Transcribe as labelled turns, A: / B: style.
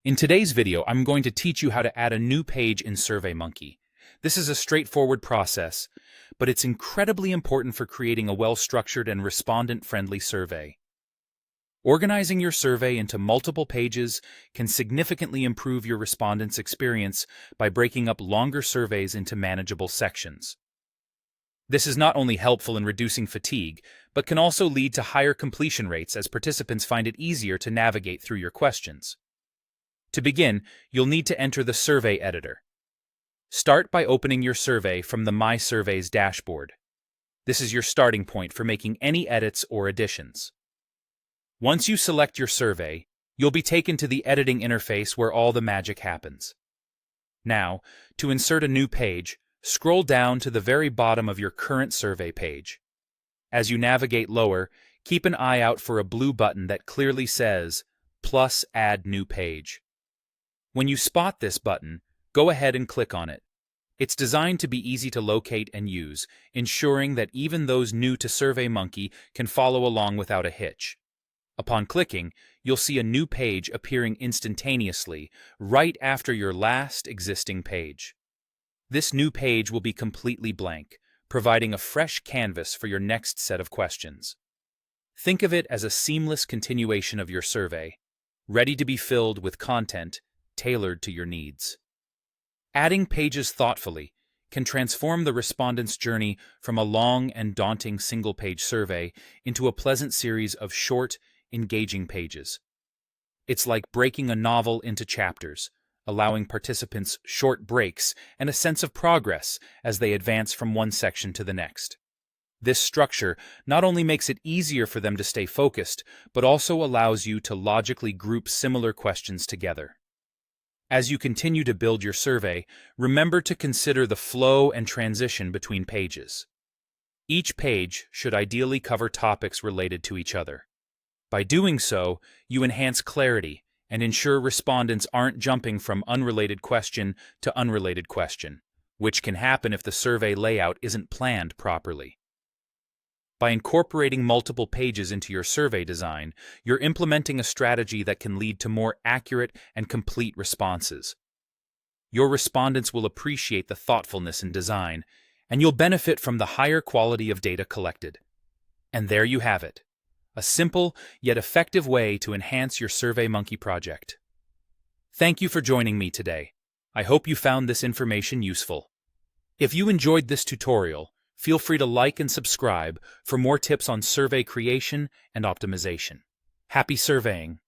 A: In today's video, I'm going to teach you how to add a new page in Surveymonkey. This is a straightforward process, but it's incredibly important for creating a well-structured and respondent-friendly survey. Organizing your survey into multiple pages can significantly improve your respondents' experience by breaking up longer surveys into manageable sections. This is not only helpful in reducing fatigue, but can also lead to higher completion rates as participants find it easier to navigate through your questions. To begin, you'll need to enter the survey editor. Start by opening your survey from the My Surveys dashboard. This is your starting point for making any edits or additions. Once you select your survey, you'll be taken to the editing interface where all the magic happens. Now, to insert a new page, scroll down to the very bottom of your current survey page. As you navigate lower, keep an eye out for a blue button that clearly says, "Plus Add New Page." When you spot this button, go ahead and click on it. It's designed to be easy to locate and use, ensuring that even those new to Surveymonkey can follow along without a hitch. Upon clicking, you'll see a new page appearing instantaneously, right after your last existing page. This new page will be completely blank, providing a fresh canvas for your next set of questions. Think of it as a seamless continuation of your survey, ready to be filled with content tailored to your needs. Adding pages thoughtfully can transform the respondent's journey from a long and daunting single-page survey into a pleasant series of short, engaging pages. It's like breaking a novel into chapters, allowing participants short breaks and a sense of progress as they advance from one section to the next. This structure not only makes it easier for them to stay focused, but also allows you to logically group similar questions together. As you continue to build your survey, remember to consider the flow and transition between pages. Each page should ideally cover topics related to each other. By doing so, you enhance clarity and ensure respondents aren't jumping from unrelated question to unrelated question, which can happen if the survey layout isn't planned properly. By incorporating multiple pages into your survey design, you're implementing a strategy that can lead to more accurate and complete responses. Your respondents will appreciate the thoughtfulness in design, and you'll benefit from the higher quality of data collected. And there you have it, a simple yet effective way to enhance your Surveymonkey project. Thank you for joining me today. I hope you found this information useful. If you enjoyed this tutorial, feel free to like and subscribe for more tips on survey creation and optimization. Happy surveying!